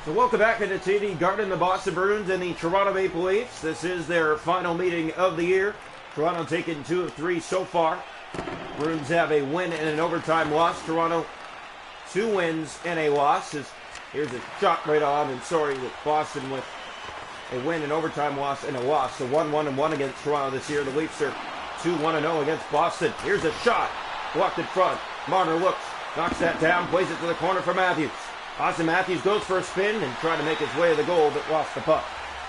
So welcome back into TD Garden, the Boston Bruins and the Toronto Maple Leafs. This is their final meeting of the year. Toronto taking 2 of 3 so far. Bruins have a win and an overtime loss. Toronto 2 wins and a loss. Here's a shot right on, and sorry with Boston with a win, an overtime loss, and a loss. So 1-1-1 against Toronto this year. The Leafs are 2-1-0 against Boston. Here's a shot. Blocked in front. Marner looks, knocks that down, plays it to the corner for Matthews. Austin Matthews goes for a spin and tried to make his way to the goal, but lost the puck.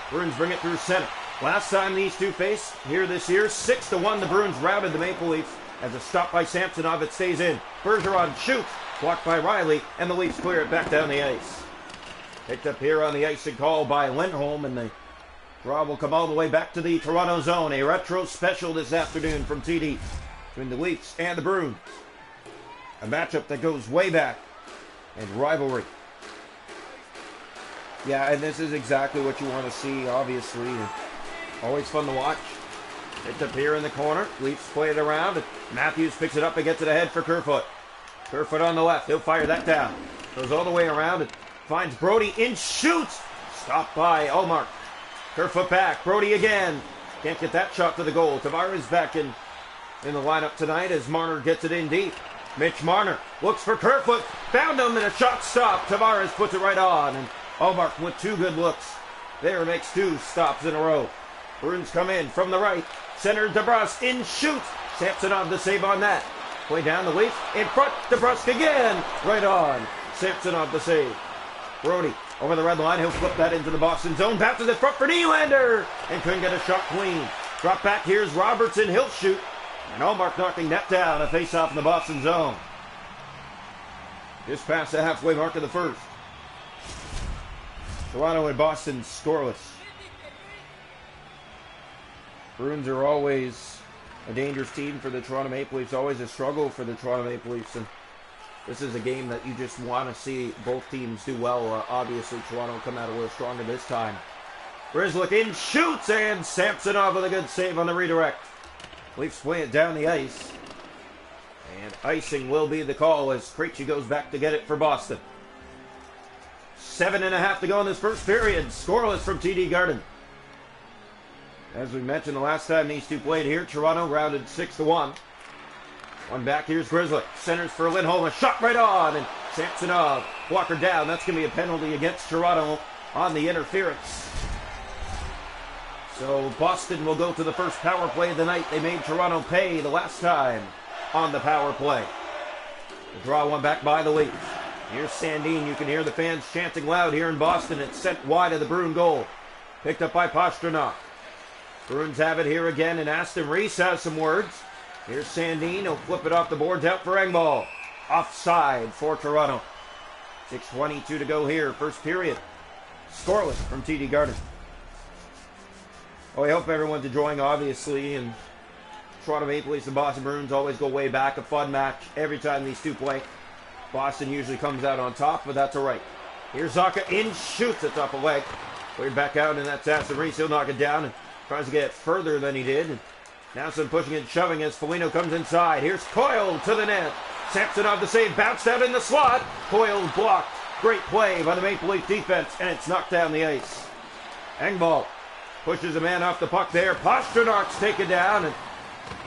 Bruins bring it through center. Last time these two faced here this year, 6-1, the Bruins routed the Maple Leafs as a stop by Samsonov. It stays in. Bergeron shoots, blocked by Riley, and the Leafs clear it back down the ice. Picked up here on the icing call by Lindholm, and the draw will come all the way back to the Toronto zone. A retro special this afternoon from TD between the Leafs and the Bruins. A matchup that goes way back and rivalry. Yeah, and this is exactly what you want to see, obviously. Always fun to watch. Picked up here in the corner. Leafs play it around. And Matthews picks it up and gets it ahead for Kerfoot. Kerfoot on the left. He'll fire that down. Goes all the way around and finds Brody in, shoots. Stopped by Ullmark. Kerfoot back. Brody again. Can't get that shot to the goal. Tavares back in the lineup tonight as Marner gets it in deep. Mitch Marner looks for Kerfoot. Found him and a shot stopped. Tavares puts it right on. And Ullmark with 2 good looks there makes 2 stops in a row. Bruins come in from the right. Center DeBrusque in, shoots. Samsonov the save on that. Play down the Leafs. In front, DeBrusque again. Right on. Samsonov the save. Brody over the red line. He'll flip that into the Boston zone. Back to the front for Nylander. And couldn't get a shot clean. Drop back. Here's Robertson. He'll shoot. And Ullmark knocking that down. A face-off in the Boston zone. Just past the halfway mark of the first. Toronto and Boston scoreless. Bruins are always a dangerous team for the Toronto Maple Leafs. Always a struggle for the Toronto Maple Leafs. And this is a game that you just want to see both teams do well. Obviously, Toronto come out a little stronger this time. Grzelcyk in, shoots, and Samsonov with a good save on the redirect. Leafs play it down the ice. And icing will be the call as Krejci goes back to get it for Boston. 7.5 to go in this first period. Scoreless from TD Garden. As we mentioned the last time these two played here, Toronto rounded 6-1. One back, here's Grzelcyk. Centers for Lindholm, a shot right on, and Samsonov blocker down. That's going to be a penalty against Toronto on the interference. So Boston will go to the first power play of the night. They made Toronto pay the last time on the power play. The draw one back by the Leafs. Here's Sandin. You can hear the fans chanting loud here in Boston. It's sent wide of the Bruin goal. Picked up by Pastrnak. Bruins have it here again, and Aston Reese has some words. Here's Sandin. He'll flip it off the boards out for Engvall. Offside for Toronto. 6:22 to go here. First period. Scoreless from TD Garden. Well, I hope everyone's enjoying, obviously, and Toronto Maple Leafs and Boston Bruins always go way back. A fun match every time these two play. Boston usually comes out on top, but that's all right. Here's Zacha in, shoots it off a leg. Cleared back out, and that's Aston Reese. He'll knock it down and tries to get it further than he did. And now some pushing and shoving as Foligno comes inside. Here's Coyle to the net. Samsonov the save, bounced out in the slot. Coyle blocked. Great play by the Maple Leaf defense, and it's knocked down the ice. Engvall pushes a man off the puck there. Pasternak's taken down, and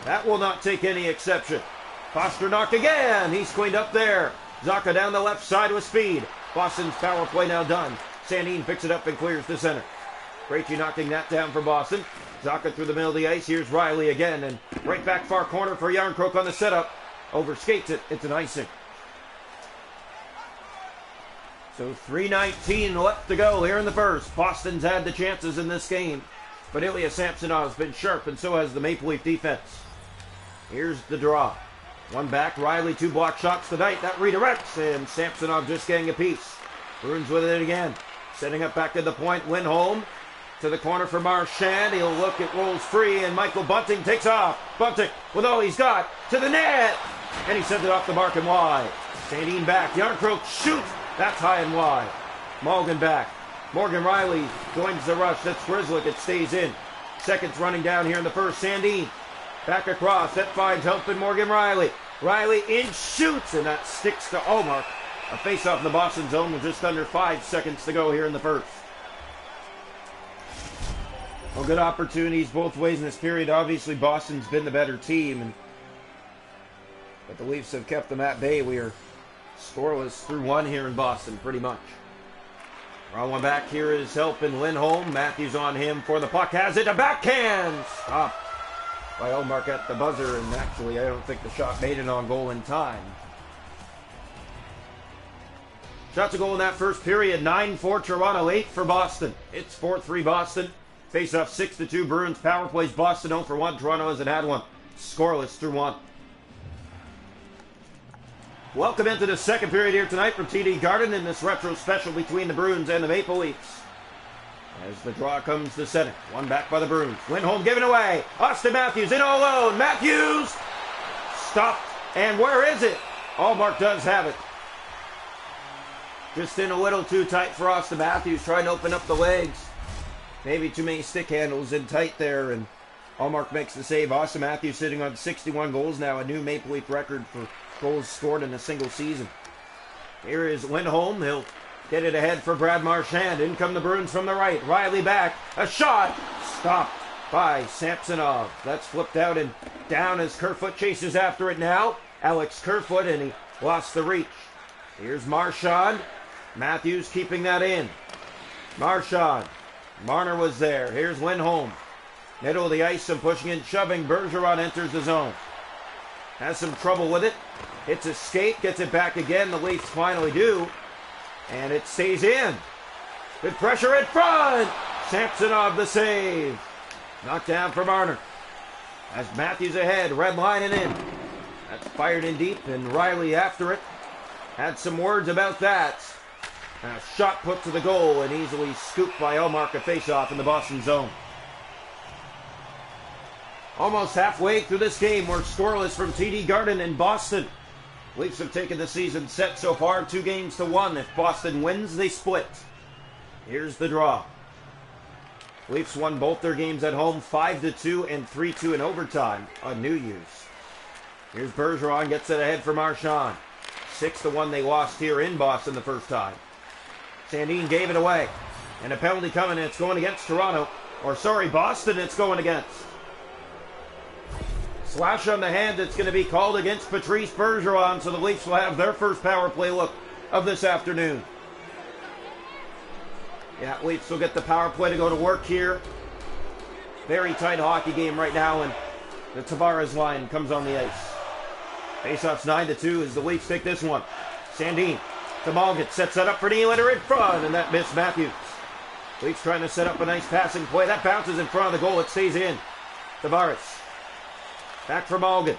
that will not take any exception. Pastrnak again. He's cleaned up there. Zacha down the left side with speed. Boston's power play now done. Sandin picks it up and clears the center. Krejci knocking that down for Boston. Zacha through the middle of the ice. Here's Riley again. And right back far corner for Järnkrok on the setup. Overskates it. It's an icing. So 3:19 left to go here in the first. Boston's had the chances in this game. But Ilya Samsonov's been sharp, and so has the Maple Leaf defense. Here's the draw. One back, Riley, 2 block shots tonight. That redirects, and Samsonov just getting a piece. Bruins with it again. Setting up back to the point. Lindholm to the corner for Marchand. He'll look, it rolls free, and Michael Bunting takes off. Bunting with all he's got to the net. And he sends it off the mark and wide. Sandin back. Järnkrok shoots. That's high and wide. Morgan back. Morgan Riley joins the rush. That's Grzelcyk. It stays in. Seconds running down here in the first. Sandin back across. That finds help in Morgan Riley. Riley in, shoots, and that sticks to Ullmark. A face-off in the Boston zone with just under 5 seconds to go here in the first. Well, good opportunities both ways in this period. Obviously, Boston's been the better team, but the Leafs have kept them at bay. We are scoreless through one here in Boston, pretty much. Wrong one back here is helping Lindholm. Matthews on him for the puck. Has it. A backhand. Stopped by Ullmark at the buzzer, and actually, I don't think the shot made it on goal in time. Shots a goal in that first period. 9-4 Toronto, 8 for Boston. It's 4-3 Boston. Face-off 6-2 Bruins. Power plays Boston 0 for 1. Toronto hasn't had one. Scoreless through one. Welcome into the second period here tonight from TD Garden in this retro special between the Bruins and the Maple Leafs. As the draw comes to center. One back by the Bruins. Lindholm given away. Austin Matthews in all alone. Matthews stopped. And where is it? Ullmark does have it. Just in a little too tight for Austin Matthews. Trying to open up the legs. Maybe too many stick handles in tight there. And Ullmark makes the save. Austin Matthews sitting on 61 goals now. A new Maple Leaf record for goals scored in a single season. Here is Lindholm. He'll get it ahead for Brad Marchand. In come the Bruins from the right. Riley back. A shot. Stopped by Samsonov. That's flipped out and down as Kerfoot chases after it now. Alex Kerfoot, and he lost the reach. Here's Marchand. Matthews keeping that in. Marchand. Marner was there. Here's Lindholm. Middle of the ice, some pushing and shoving. Bergeron enters the zone. Has some trouble with it. Hits a skate, gets it back again. The Leafs finally do. And it stays in. Good pressure in front. Samsonov the save. Knocked down for Marner. As Matthews ahead, red lining in. That's fired in deep, and Riley after it. Had some words about that. A shot put to the goal and easily scooped by Ullmark, a face-off in the Boston zone. Almost halfway through this game, we're scoreless from TD Garden in Boston. Leafs have taken the season set so far 2-1. If Boston wins, they split. Here's the draw. Leafs won both their games at home 5-2 and 3-2 in overtime on New Year's. Here's Bergeron, gets it ahead for Marchand. 6-1 they lost here in Boston the first time. Sandin gave it away. And a penalty coming, and it's going against Toronto. Or sorry, Boston it's going against. Slash on the hand, it's going to be called against Patrice Bergeron, so the Leafs will have their first power play look of this afternoon. Yeah, Leafs will get the power play to go to work here. Very tight hockey game right now, and the Tavares line comes on the ice. Faceoff's 9-2 as the Leafs take this one. Sandin to Malgin, sets that up for Nylander in front, and that missed Matthews. Leafs trying to set up a nice passing play. That bounces in front of the goal. It stays in. Tavares. Back for Malgin.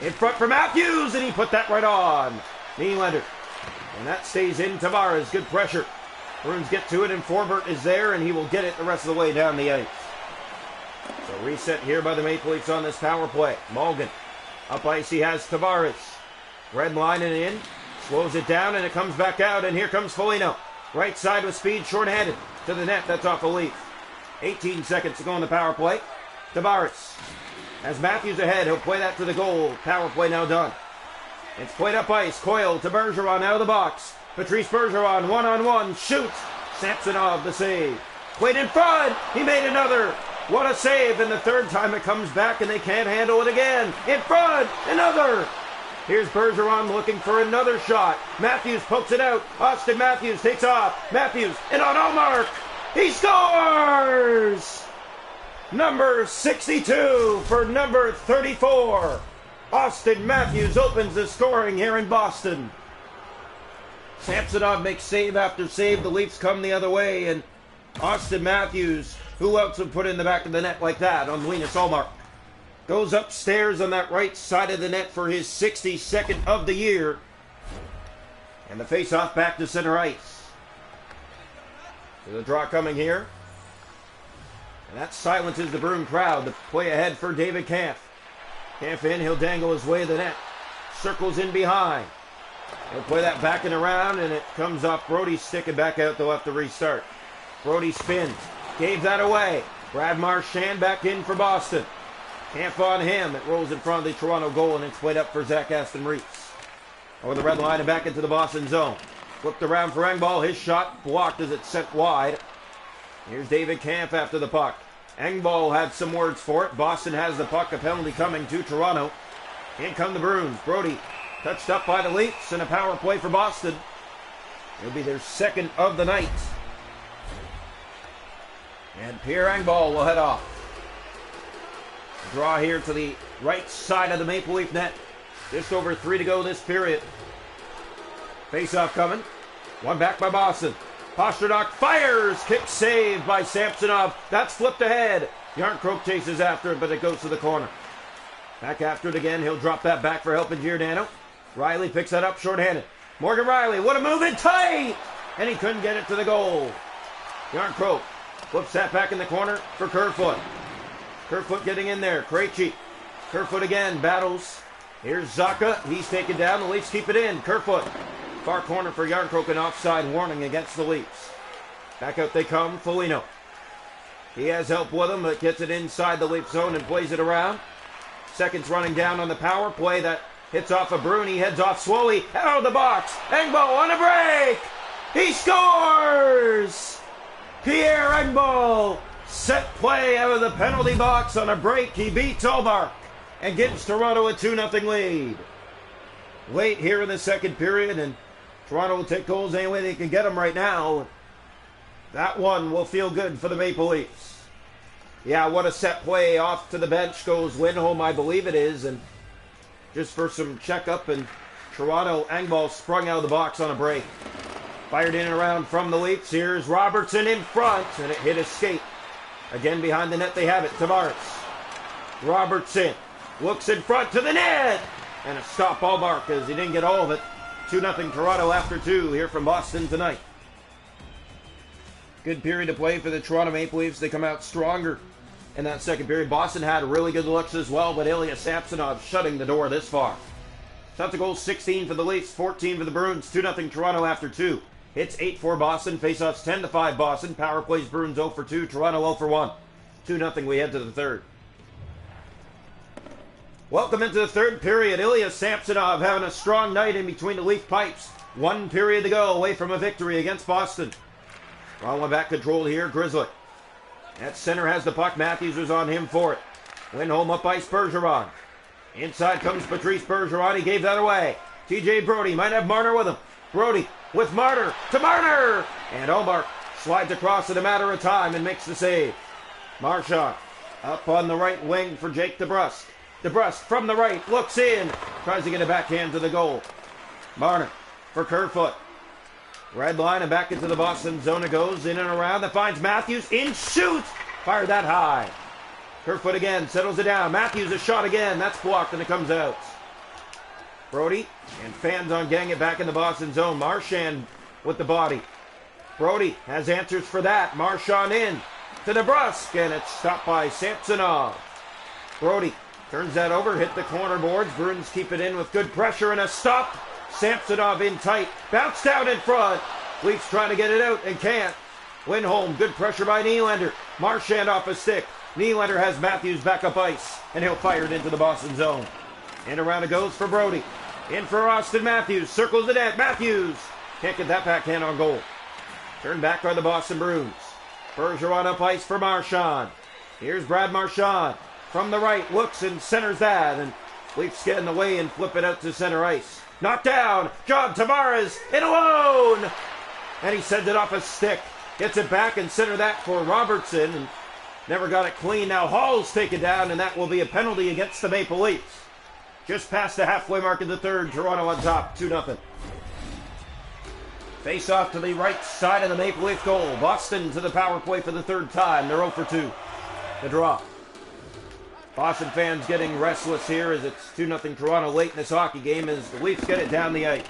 In front for Matthews, and he put that right on. Nylander. And that stays in. Tavares, good pressure. Bruins get to it, and Forbert is there, and he will get it the rest of the way down the ice. So reset here by the Maple Leafs on this power play. Malgin. Up ice, he has Tavares. Red lining in. Slows it down, and it comes back out, and here comes Foligno. Right side with speed, short-handed. To the net, that's off the Leaf. 18 seconds to go on the power play. Tavares. As Matthews ahead, he'll play that to the goal. Power play now done. It's played up ice. Coyle to Bergeron out of the box. Patrice Bergeron, one-on-one, shoots. Samsonov the save. Played in front. He made another. What a save. And the third time it comes back and they can't handle it again. In front. Another. Here's Bergeron looking for another shot. Matthews pokes it out. Austin Matthews takes off. Matthews and on Ullmark. He scores! Number 62 for number 34. Austin Matthews opens the scoring here in Boston. Samsonov makes save after save. The Leafs come the other way, and Austin Matthews, who else would put in the back of the net like that on Linus Ullmark, goes upstairs on that right side of the net for his 62nd of the year. And the face-off back to center ice. So the draw coming here. And that silences the Bruin crowd. The play ahead for David Kampf. Kampf in, he'll dangle his way to the net. Circles in behind. He'll play that back and around, and it comes off Brody's stick and back out. They'll have to restart. Brody spins. Gave that away. Brad Marchand back in for Boston. Kampf on him. It rolls in front of the Toronto goal, and it's played up for Zach Aston Reese. Over the red line and back into the Boston zone. Flipped around for Engvall. His shot blocked as it's sent wide. Here's David Kampf after the puck. Engvall had some words for it. Boston has the puck. A penalty coming to Toronto. In come the Bruins. Brody touched up by the Leafs and a power play for Boston. It'll be their second of the night. And Pierre Engvall will head off. Draw here to the right side of the Maple Leaf net. Just over 3 to go this period. Face-off coming. One back by Boston. Pastrnak fires. Kick saved by Samsonov. That's flipped ahead. Yarncroke chases after it, but it goes to the corner. Back after it again. He'll drop that back for helping Giordano. Riley picks that up shorthanded. Morgan Riley, what a move in tight! And he couldn't get it to the goal. Yarncroke flips that back in the corner for Kerfoot. Kerfoot getting in there. Krejci. Kerfoot again. Battles. Here's Zacha. He's taken down. The Leafs keep it in. Kerfoot. Far corner for Yarncroke. An offside warning against the Leafs. Back out they come. Foligno. He has help with him, but gets it inside the Leaf zone and plays it around. Seconds running down on the power play. That hits off of Bruni. Heads off slowly. Out of the box. Engvall on a break. He scores! Pierre Engvall. Set play out of the penalty box on a break. He beats Ullmark and gives Toronto a 2-0 lead. Late here in the second period, and Toronto will take goals any way they can get them right now. That one will feel good for the Maple Leafs. Yeah, what a set play. Off to the bench goes Lindholm, I believe it is, and just for some checkup, and Toronto, Engvall sprung out of the box on a break. Fired in and around from the Leafs. Here's Robertson in front, and it hit his skate. Again behind the net they have it. Tavares. Robertson looks in front to the net. And a stop all mark as he didn't get all of it. 2-0 Toronto after 2 here from Boston tonight. Good period to play for the Toronto Maple Leafs. They come out stronger in that second period. Boston had really good looks as well, but Ilya Samsonov shutting the door this far. Shots to goal 16 for the Leafs, 14 for the Bruins. 2-0 Toronto after 2. Hits 8-4 Boston. Faceoffs 10-5 Boston. Power plays Bruins 0 for 2. Toronto 0 for 1. 2-0 we head to the third. Welcome into the third period. Ilya Samsonov having a strong night in between the Leaf pipes. 1 period to go away from a victory against Boston. Wrong one back controlled here. Grizzly. At center has the puck. Matthews was on him for it. Lindholm up ice. Bergeron. Inside comes Patrice Bergeron. He gave that away. TJ Brody might have Marner with him. Brody with Marner to Marner. And Ullmark slides across in a matter of time and makes the save. Marchand up on the right wing for Jake DeBrusk. DeBrusk from the right looks in. Tries to get a backhand to the goal. Marner for Kerfoot. Red line and back into the Boston zone it goes. In and around. That finds Matthews. In shoots. Fired that high. Kerfoot again. Settles it down. Matthews a shot again. That's blocked and it comes out. Brody and fans on getting it back in the Boston zone. Marchand with the body. Brody has answers for that. Marchand in to DeBrusk, and it's stopped by Samsonov. Brody turns that over, hit the corner boards. Bruins keep it in with good pressure and a stop. Samsonov in tight, bounced out in front. Leafs trying to get it out and can't. Lindholm, good pressure by Nylander. Marchand off a stick. Nylander has Matthews back up ice, and he'll fire it into the Boston zone. And around it goes for Brody. In for Austin Matthews. Circles the net. Matthews can't get that backhand on goal. Turned back by the Boston Bruins. Bergeron up ice for Marchand. Here's Brad Marchand. From the right. Looks and centers that. And Leafs get in the way and flip it out to center ice. Knocked down. John Tavares in alone. And he sends it off a stick. Gets it back and center that for Robertson. And never got it clean. Now Hall's taken down. And that will be a penalty against the Maple Leafs. Just past the halfway mark of the third. Toronto on top, 2-0. Face off to the right side of the Maple Leaf goal. Boston to the power play for the third time. They're 0 for 2. The draw. Boston fans getting restless here as it's 2-0 Toronto late in this hockey game as the Leafs get it down the ice.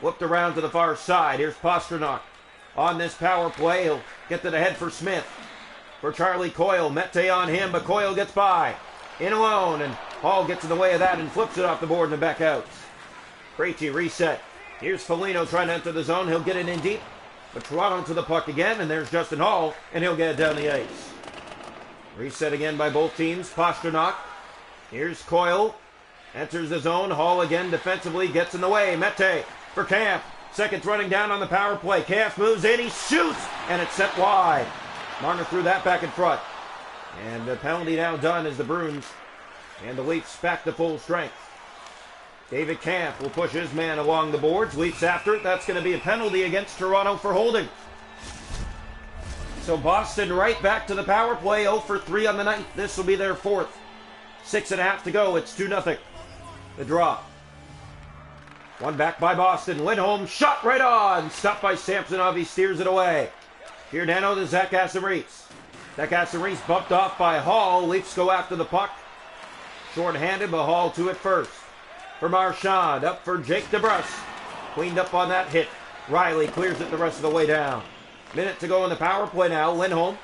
Whipped around to the far side. Here's Pastrnak. On this power play, he'll get to the head for Smith. For Charlie Coyle. Mete on him, but Coyle gets by. In alone, and Hall gets in the way of that and flips it off the board and back out. Krejci reset. Here's Foligno trying to enter the zone. He'll get it in deep. But Toronto to the puck again, and there's Justin Hall, and he'll get it down the ice. Reset again by both teams. Pastrnak. Here's Coyle. Enters the zone. Hall again defensively gets in the way. Mete for Camp. Seconds running down on the power play. Camp moves in. He shoots. And it's set wide. Marner threw that back in front. And the penalty now done as the Bruins and the Leafs back to full strength. David Camp will push his man along the boards. Leafs after it. That's going to be a penalty against Toronto for holding. So Boston right back to the power play. 0 for 3 on the night. This will be their fourth. 6.5 to go. It's 2-0. The draw. One back by Boston. Lindholm shot right on. Stopped by Samsonov. He steers it away. Giordano to Zach Aston-Reese. Zach Aston-Reese bumped off by Hall. Leafs go after the puck. Short-handed, but Hall to it first. For Marchand. Up for Jake DeBrusk. Cleaned up on that hit. Riley clears it the rest of the way down. Minute to go in the power play now. Lindholm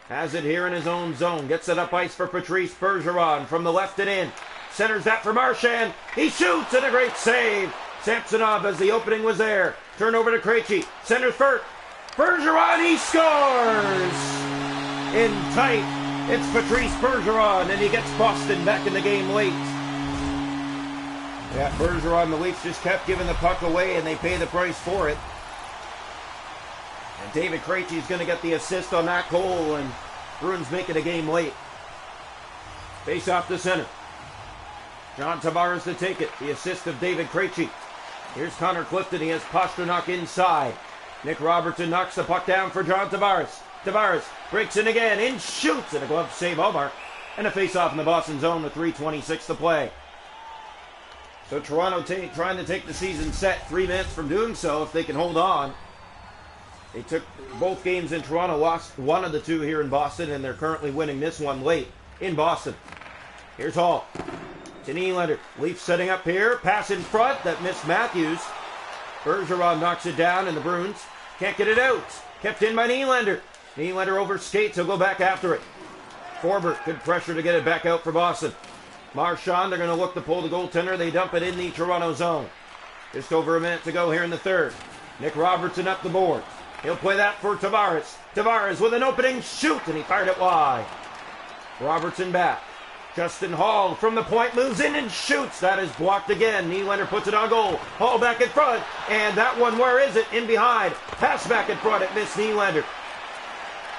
has it here in his own zone. Gets it up ice for Patrice Bergeron from the left and in. Centers that for Marchand. He shoots and a great save. Samsonov as the opening was there. Turn over to Krejci. Centers for Bergeron. He scores! In tight. It's Patrice Bergeron and he gets Boston back in the game late. Yeah, Bergeron, the Leafs just kept giving the puck away and they pay the price for it. And David Krejci is going to get the assist on that goal, and Bruins make it a game late. Face off the center. John Tavares to take it. The assist of David Krejci. Here's Connor Clifton. He has Pasternak inside. Nick Robertson knocks the puck down for John Tavares. Tavares breaks in again. In shoots, and a glove save Allmark. And a face off in the Boston zone with 3:26 to play. So Toronto trying to take the season set 3 minutes from doing so if they can hold on. They took both games in Toronto, lost one of the two here in Boston, and they're currently winning this one late in Boston. Here's Hall. To Nylander. Leafs setting up here. Pass in front that missed Matthews. Bergeron knocks it down, and the Bruins can't get it out. Kept in by Nylander. Nylander over skates. He'll go back after it. Forbert, good pressure to get it back out for Boston. Marchand, they're going to look to pull the goaltender. They dump it in the Toronto zone. Just over a minute to go here in the third. Nick Robertson up the board. He'll play that for Tavares. Tavares with an opening shoot, and he fired it wide. Robertson back. Justin Hall from the point moves in and shoots. That is blocked again. Nylander puts it on goal. Hall back in front. And that one, where is it? In behind. Pass back in front. It missed Nylander.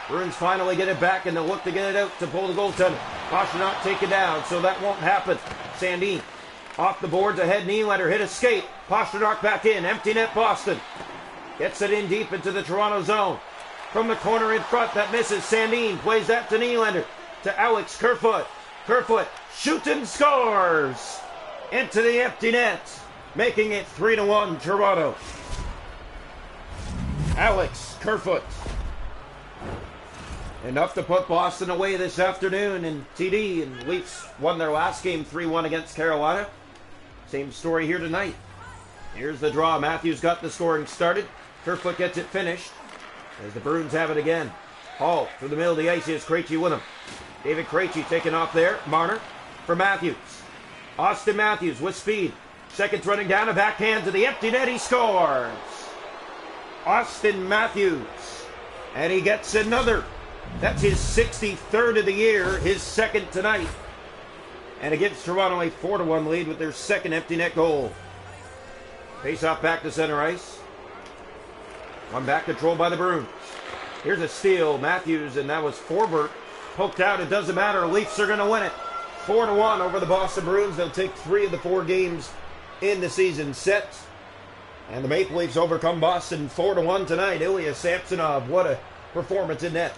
Bruins finally get it back, and they'll look to get it out to pull the goaltender. Pasternak take it down, so that won't happen. Sandin off the boards ahead. Nylander hit a skate. Pasternak back in. Empty net Boston. Gets it in deep into the Toronto zone. From the corner in front, that misses. Sandin plays that to Nylander. To Alex Kerfoot. Kerfoot shoots and scores. Into the empty net. Making it 3-1 Toronto. Alex Kerfoot. Enough to put Boston away this afternoon in TD. And Leafs won their last game 3-1 against Carolina. Same story here tonight. Here's the draw. Matthews got the scoring started. Kerfoot gets it finished as the Bruins have it again. Hall through the middle of the ice. Here's Krejci with him. David Krejci taken off there. Marner for Matthews. Austin Matthews with speed. Seconds running down, a backhand to the empty net. He scores. Austin Matthews. And he gets another. That's his 63rd of the year. His second tonight. And it gives Toronto a 4-1 lead with their second empty net goal. Face off back to center ice. One back controlled by the Bruins. Here's a steal. Matthews, and that was Forbert. Poked out. It doesn't matter. Leafs are going to win it. 4-1 over the Boston Bruins. They'll take 3 of the 4 games in the season set. And the Maple Leafs overcome Boston 4-1 tonight. Ilya Samsonov, what a performance in net.